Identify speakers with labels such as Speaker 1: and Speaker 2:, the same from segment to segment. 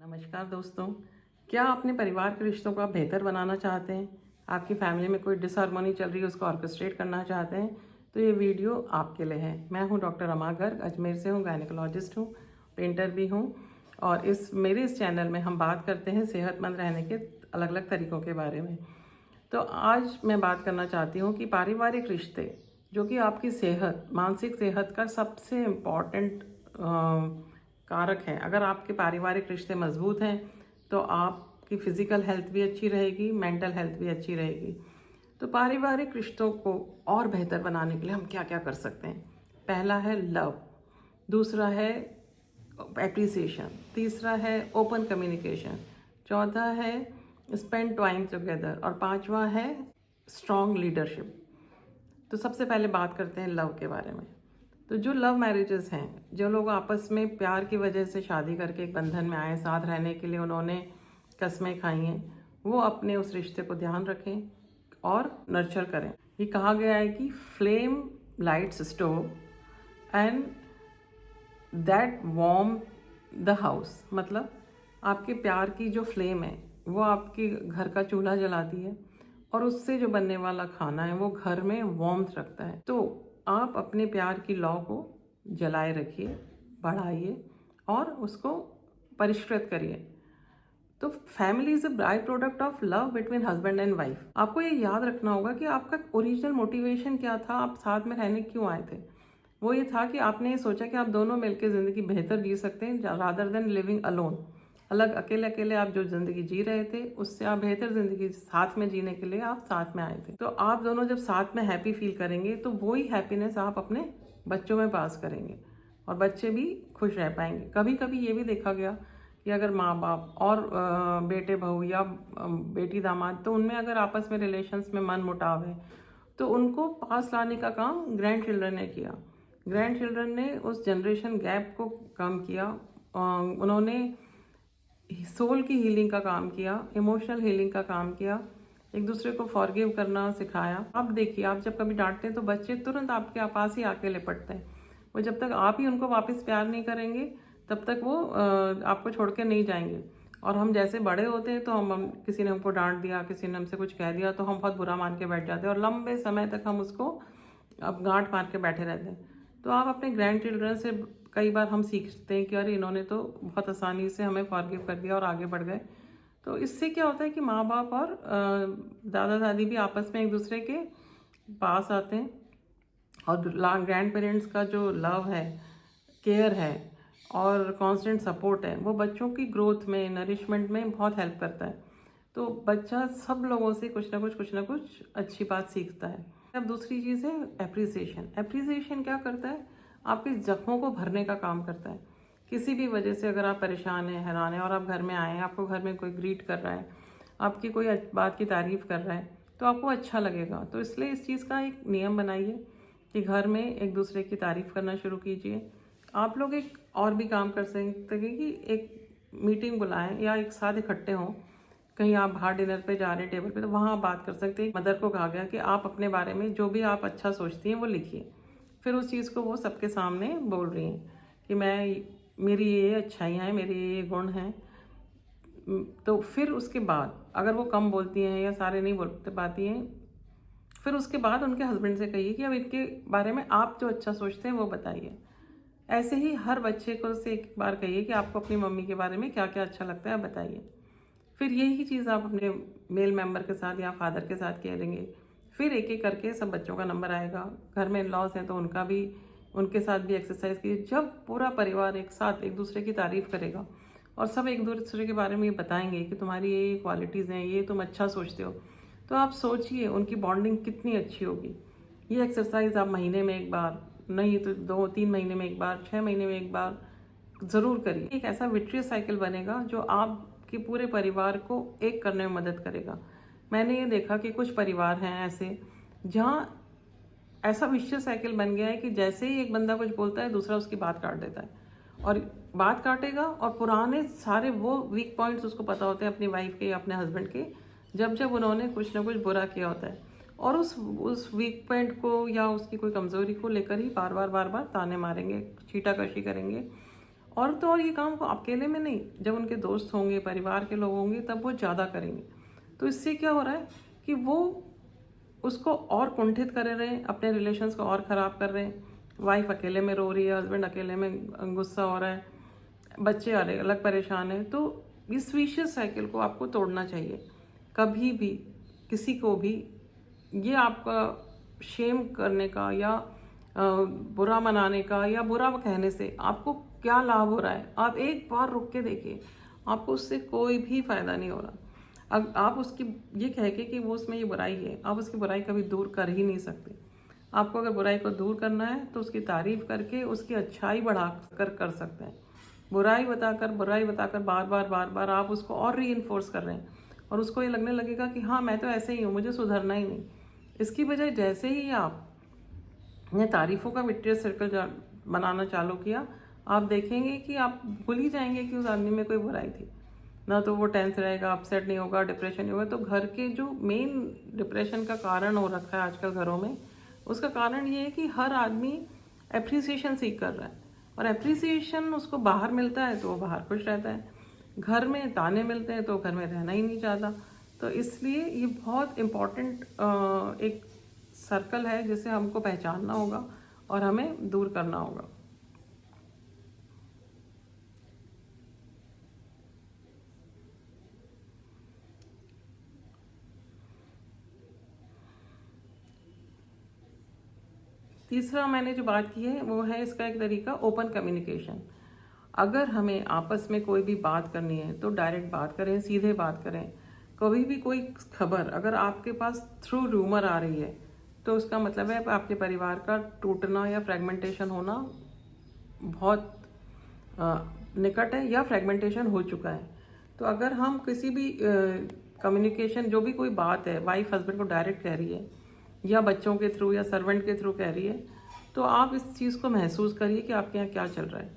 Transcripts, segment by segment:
Speaker 1: नमस्कार दोस्तों। क्या अपने परिवार के रिश्तों को आप बेहतर बनाना चाहते हैं? आपकी फैमिली में कोई डिसहार्मनी चल रही है, उसको ऑर्केस्ट्रेट करना चाहते हैं, तो ये वीडियो आपके लिए है। मैं हूं डॉक्टर रमा गर्ग, अजमेर से हूं, गायनेकोलॉजिस्ट हूं, पेंटर भी हूं। और मेरे इस चैनल में हम बात करते हैं सेहतमंद रहने के अलग अलग तरीकों के बारे में। तो आज मैं बात करना चाहती हूँ कि पारिवारिक रिश्ते, जो कि आपकी सेहत, मानसिक सेहत का सबसे इम्पॉर्टेंट कारक है। अगर आपके पारिवारिक रिश्ते मजबूत हैं तो आपकी फिजिकल हेल्थ भी अच्छी रहेगी, मेंटल हेल्थ भी अच्छी रहेगी। तो पारिवारिक रिश्तों को और बेहतर बनाने के लिए हम क्या क्या कर सकते हैं? पहला है लव, दूसरा है एप्रिसिएशन, तीसरा है ओपन कम्युनिकेशन, चौथा है स्पेंड टाइम टुगेदर और पांचवा है स्ट्रॉन्ग लीडरशिप। तो सबसे पहले बात करते हैं लव के बारे में। तो जो लव मैरिजेस हैं, जो लोग आपस में प्यार की वजह से शादी करके एक बंधन में आए, साथ रहने के लिए उन्होंने कस्में खाई हैं, वो अपने उस रिश्ते को ध्यान रखें और नर्चर करें। ये कहा गया है कि flame lights stove and that warm the house. मतलब आपके प्यार की जो फ्लेम है वो आपके घर का चूल्हा जलाती है और उससे जो बनने वाला खाना है वो घर में वार्मथ रखता है। तो आप अपने प्यार की लौ को जलाए रखिए, बढ़ाइए और उसको परिष्कृत करिए। तो family is a by product of love between husband and wife. आपको ये याद रखना होगा कि आपका ओरिजिनल मोटिवेशन क्या था, आप साथ में रहने क्यों आए थे। वो ये था कि आपने ये सोचा कि आप दोनों मिलकर ज़िंदगी बेहतर जी सकते हैं रादर देन लिविंग अलोन। अलग अकेले अकेले आप जो ज़िंदगी जी रहे थे उससे आप बेहतर ज़िंदगी साथ में जीने के लिए आप साथ में आए थे। तो आप दोनों जब साथ में हैप्पी फील करेंगे तो वही हैप्पीनेस आप अपने बच्चों में पास करेंगे और बच्चे भी खुश रह पाएंगे। कभी कभी ये भी देखा गया कि अगर माँ बाप और बेटे बहू या बेटी दामाद, तो उनमें अगर आपस में रिलेशंस में मन मुटाव है तो उनको पास लाने का काम ग्रैंड चिल्ड्रन ने किया। ग्रैंड चिल्ड्रन ने उस जनरेशन गैप को कम किया। उन्होंने सोल की हीलिंग का काम किया, इमोशनल हीलिंग का काम किया, एक दूसरे को फॉरगिव करना सिखाया। अब देखिए, आप जब कभी डांटते हैं तो बच्चे तुरंत आपके पास ही आके लिपटते हैं। वो जब तक आप ही उनको वापस प्यार नहीं करेंगे तब तक वो आपको छोड़ के नहीं जाएंगे। और हम जैसे बड़े होते हैं तो हम किसी ने हमको डांट दिया, किसी ने हमसे कुछ कह दिया तो हम बहुत बुरा मान के बैठ जाते हैं और लंबे समय तक हम उसको अब गांठ मार के बैठे रहते हैं। तो आप अपने ग्रैंड चिल्ड्रन से कई बार हम सीखते हैं कि अरे इन्होंने तो बहुत आसानी से हमें फॉरगिव कर दिया और आगे बढ़ गए। तो इससे क्या होता है कि माँ बाप और दादा दादी भी आपस में एक दूसरे के पास आते हैं और ग्रैंड पेरेंट्स का जो लव है, केयर है और कांस्टेंट सपोर्ट है वो बच्चों की ग्रोथ में, नरिशमेंट में बहुत हेल्प करता है। तो बच्चा सब लोगों से कुछ ना कुछ अच्छी बात सीखता है। अब दूसरी चीज़ है एप्रिसिएशन। एप्रिसिएशन क्या करता है? आपके जख्मों को भरने का काम करता है। किसी भी वजह से अगर आप परेशान हैं, हैरान हैं और आप घर में आए हैं, आपको घर में कोई ग्रीट कर रहा है, आपकी कोई बात की तारीफ कर रहा है, तो आपको अच्छा लगेगा। तो इसलिए इस चीज़ का एक नियम बनाइए कि घर में एक दूसरे की तारीफ करना शुरू कीजिए। आप लोग एक और भी काम कर सकते हैं कि एक मीटिंग बुलाएं या एक साथ इकट्ठे हों, कहीं आप बाहर डिनर पे जा रहे हैं टेबल पे, तो वहाँ आप बात कर सकते हैं। मदर को कहा गया कि आप अपने बारे में जो भी आप अच्छा सोचती हैं वो लिखिए। फिर उस चीज़ को वो सबके सामने बोल रही हैं कि मेरी ये अच्छाइयाँ हैं, मेरे ये गुण हैं। तो फिर उसके बाद अगर वो कम बोलती हैं या सारे नहीं बोलते पाती हैं, फिर उसके बाद उनके हस्बैंड से कहिए कि अब इनके बारे में आप जो अच्छा सोचते हैं वो बताइए। ऐसे ही हर बच्चे को से एक बार कहिए कि आपको अपनी मम्मी के बारे में क्या क्या अच्छा लगता है बताइए। फिर यही चीज़ आप अपने मेल मेंबर के साथ या फादर के साथ करेंगे। फिर एक एक करके सब बच्चों का नंबर आएगा। घर में लॉस हैं तो उनके साथ भी एक्सरसाइज कीजिए। जब पूरा परिवार एक साथ एक दूसरे की तारीफ करेगा और सब एक दूसरे के बारे में ये बताएंगे कि तुम्हारी ये क्वालिटीज़ हैं, ये तुम अच्छा सोचते हो, तो आप सोचिए उनकी बॉन्डिंग कितनी अच्छी होगी। ये एक्सरसाइज आप महीने में एक बार, नहीं तो 2-3 महीने में एक बार, 6 महीने में एक बार ज़रूर करिए। एक ऐसा विट्रियस साइकिल बनेगा जो आपके पूरे परिवार को एक करने में मदद करेगा। मैंने ये देखा कि कुछ परिवार हैं ऐसे जहाँ ऐसा विशियस साइकिल बन गया है कि जैसे ही एक बंदा कुछ बोलता है दूसरा उसकी बात काट देता है और बात काटेगा और पुराने सारे वो वीक पॉइंट्स उसको पता होते हैं अपनी वाइफ के या अपने हस्बैंड के, जब जब उन्होंने कुछ ना कुछ बुरा किया होता है, और उस वीक पॉइंट को या उसकी कोई कमज़ोरी को लेकर ही बार बार ताने मारेंगे, छीटाकशी करेंगे और तो और ये काम को अकेले में नहीं, जब उनके दोस्त होंगे, परिवार के लोग होंगे, तब वो ज़्यादा करेंगे। तो इससे क्या हो रहा है कि वो उसको और कुंठित कर रहे हैं, अपने रिलेशंस को और ख़राब कर रहे हैं। वाइफ अकेले में रो रही है, हस्बैंड अकेले में गुस्सा हो रहा है, बच्चे अलग अलग परेशान हैं। तो इस विशियस साइकिल को आपको तोड़ना चाहिए। कभी भी किसी को भी ये आपका शेम करने का या बुरा मनाने का या बुरा कहने से आपको क्या लाभ हो रहा है, आप एक बार रुक के देखिए, आपको उससे कोई भी फायदा नहीं हो रहा। अब आप उसकी ये कह के कि वो उसमें ये बुराई है, आप उसकी बुराई कभी दूर कर ही नहीं सकते। आपको अगर बुराई को दूर करना है तो उसकी तारीफ करके उसकी अच्छाई बढ़ा कर सकते हैं। बुराई बताकर बार बार आप उसको और रीइंफोर्स कर रहे हैं और उसको ये लगने लगेगा कि हाँ मैं तो ऐसे ही हूँ, मुझे सुधरना ही नहीं। इसकी बजाय जैसे ही आप ने तारीफ़ों का विट्रियस सर्कल बनाना चालू किया, आप देखेंगे कि आप भूल ही जाएंगे कि उस आदमी में कोई बुराई थी। ना तो वो टेंस रहेगा, अपसेट नहीं होगा, डिप्रेशन नहीं होगा। तो घर के जो मेन डिप्रेशन का कारण हो रखा है आजकल घरों में, उसका कारण ये है कि हर आदमी एप्रिसिएशन सीख कर रहा है और एप्रिसिएशन उसको बाहर मिलता है तो वो बाहर खुश रहता है, घर में ताने मिलते हैं तो घर में रहना ही नहीं चाहता। तो इसलिए ये बहुत इम्पॉर्टेंट एक सर्कल है जिसे हमको पहचानना होगा और हमें दूर करना होगा। तीसरा मैंने जो बात की है वो है इसका एक तरीका ओपन कम्युनिकेशन। अगर हमें आपस में कोई भी बात करनी है तो डायरेक्ट बात करें, सीधे बात करें। कभी भी कोई खबर अगर आपके पास थ्रू रूमर आ रही है तो उसका मतलब है आपके परिवार का टूटना या फ्रेगमेंटेशन होना बहुत निकट है या फ्रेगमेंटेशन हो चुका है। तो अगर हम किसी भी कम्युनिकेशन, जो भी कोई बात है वाइफ हस्बैंड को डायरेक्ट कह रही है या बच्चों के थ्रू या सर्वेंट के थ्रू कह रही है, तो आप इस चीज़ को महसूस करिए कि आपके यहाँ क्या चल रहा है।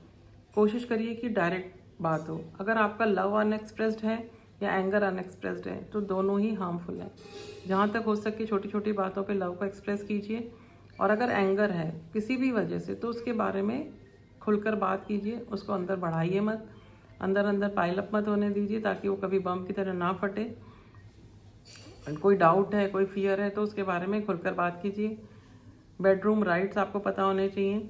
Speaker 1: कोशिश करिए कि डायरेक्ट बात हो। अगर आपका लव अनएक्सप्रेस्ड है या एंगर अनएक्सप्रेस्ड है तो दोनों ही हार्मफुल है। जहाँ तक हो सके छोटी छोटी बातों पे लव को एक्सप्रेस कीजिए, और अगर एंगर है किसी भी वजह से तो उसके बारे में खुलकर बात कीजिए, उसको अंदर बढ़ाइए मत, अंदर अंदर पाइलअप मत होने दीजिए ताकि वो कभी बम की तरह ना फटे। कोई डाउट है, कोई फियर है तो उसके बारे में खुलकर बात कीजिए। बेडरूम राइट्स आपको पता होने चाहिए।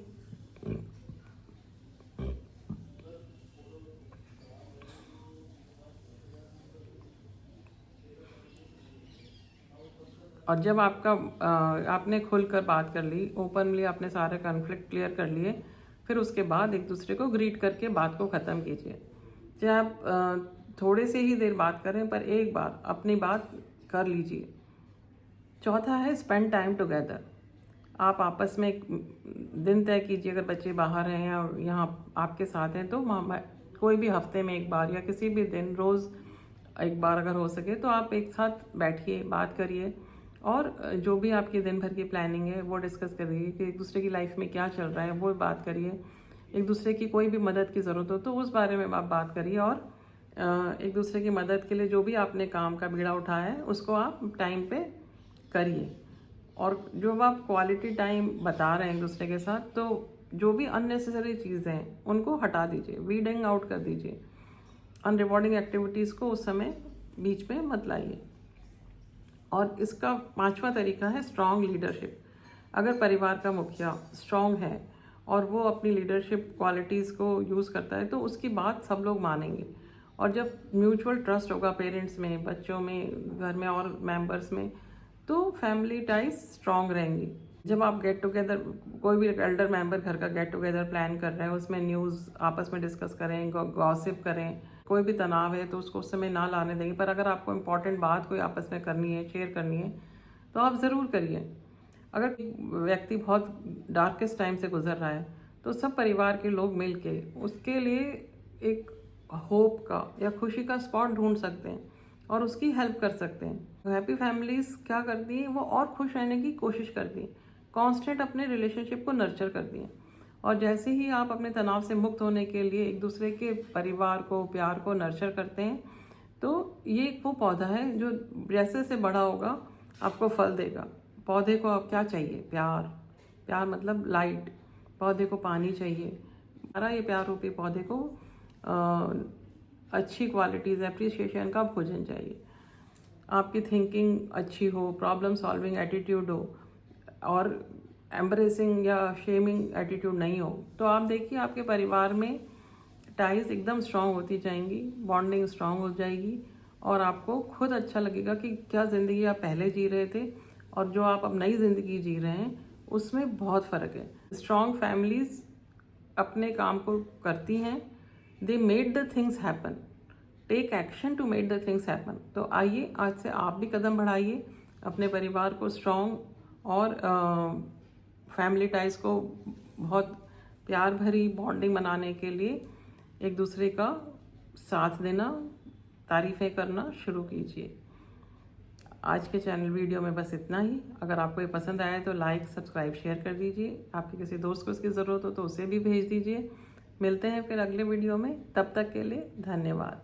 Speaker 1: और जब आपने खुलकर बात कर ली, ओपनली आपने सारे कॉन्फ्लिक्ट क्लियर कर लिए, फिर उसके बाद एक दूसरे को ग्रीट करके बात को ख़त्म कीजिए। चाहे आप थोड़े से ही देर बात करें पर एक बार अपनी बात कर लीजिए। चौथा है स्पेंड टाइम टुगेदर। आप आपस में एक दिन तय कीजिए, अगर बच्चे बाहर हैं या यहाँ आपके साथ हैं तो कोई भी हफ्ते में एक बार या किसी भी दिन रोज़ एक बार अगर हो सके तो आप एक साथ बैठिए, बात करिए और जो भी आपकी दिन भर की प्लानिंग है वो डिस्कस करिए कि एक दूसरे की लाइफ में क्या चल रहा है वो बात करिए। एक दूसरे की कोई भी मदद की ज़रूरत हो तो उस बारे में आप बात करिए, और एक दूसरे की मदद के लिए जो भी आपने काम का बीड़ा उठाया है उसको आप टाइम पे करिए। और जो आप क्वालिटी टाइम बता रहे हैं एक दूसरे के साथ, तो जो भी अननेसेसरी चीज़ें हैं उनको हटा दीजिए, वीडिंग आउट कर दीजिए। अनरिवॉर्डिंग एक्टिविटीज़ को उस समय बीच में मत लाइए। और इसका पांचवा तरीका है स्ट्रॉन्ग लीडरशिप। अगर परिवार का मुखिया स्ट्रॉन्ग है और वो अपनी लीडरशिप क्वालिटीज़ को यूज़ करता है तो उसकी बात सब लोग मानेंगे। और जब म्यूचुअल ट्रस्ट होगा पेरेंट्स में, बच्चों में, घर में और मेंबर्स में, तो फैमिली टाइज स्ट्रॉन्ग रहेंगी। जब आप गेट टुगेदर, कोई भी एल्डर मेंबर घर का गेट टुगेदर प्लान कर रहे हैं, उसमें न्यूज़ आपस में डिस्कस करें, गॉसिप करें, कोई भी तनाव है तो उसको उस समय ना लाने देंगे। पर अगर आपको इम्पॉर्टेंट बात कोई आपस में करनी है, शेयर करनी है, तो आप ज़रूर करिए। अगर व्यक्ति बहुत डार्केस्ट टाइम से गुजर रहा है तो सब परिवार के लोग मिल के उसके लिए एक होप का या खुशी का स्पॉट ढूंढ सकते हैं और उसकी हेल्प कर सकते हैं। हैप्पी फैमिलीज क्या करती हैं, वो और खुश रहने की कोशिश करती हैं, कांस्टेंट अपने रिलेशनशिप को नर्चर करती हैं। और जैसे ही आप अपने तनाव से मुक्त होने के लिए एक दूसरे के परिवार को, प्यार को नर्चर करते हैं, तो ये वो पौधा है जो जैसे से बड़ा होगा आपको फल देगा। पौधे को अब क्या चाहिए? प्यार। प्यार मतलब लाइट। पौधे को पानी चाहिए, हमारा ये प्यार रूपी पौधे को अच्छी क्वालिटीज़ एप्रिसिएशन का भोजन चाहिए। आपकी थिंकिंग अच्छी हो, प्रॉब्लम सॉल्विंग एटीट्यूड हो और एम्ब्रेसिंग या शेमिंग एटीट्यूड नहीं हो, तो आप देखिए आपके परिवार में टाइज एकदम स्ट्रांग होती जाएंगी, बॉन्डिंग स्ट्रांग हो जाएगी और आपको खुद अच्छा लगेगा कि क्या ज़िंदगी आप पहले जी रहे थे और जो आप अब नई ज़िंदगी जी रहे हैं उसमें बहुत फ़र्क है। स्ट्रांग फैमिलीज अपने काम को करती हैं, they made the things happen, take action to make the things happen. तो आइए आज से आप भी कदम बढ़ाइए अपने परिवार को स्ट्रॉन्ग और फैमिली टाइज को बहुत प्यार भरी बॉन्डिंग बनाने के लिए एक दूसरे का साथ देना, तारीफ़ें करना शुरू कीजिए। आज के चैनल वीडियो में बस इतना ही। अगर आपको ये पसंद आया तो लाइक, सब्सक्राइब, शेयर कर दीजिए। आपके किसी दोस्त को इसकी ज़रूरत हो तो उसे भी भेज दीजिए। मिलते हैं फिर अगले वीडियो में, तब तक के लिए धन्यवाद।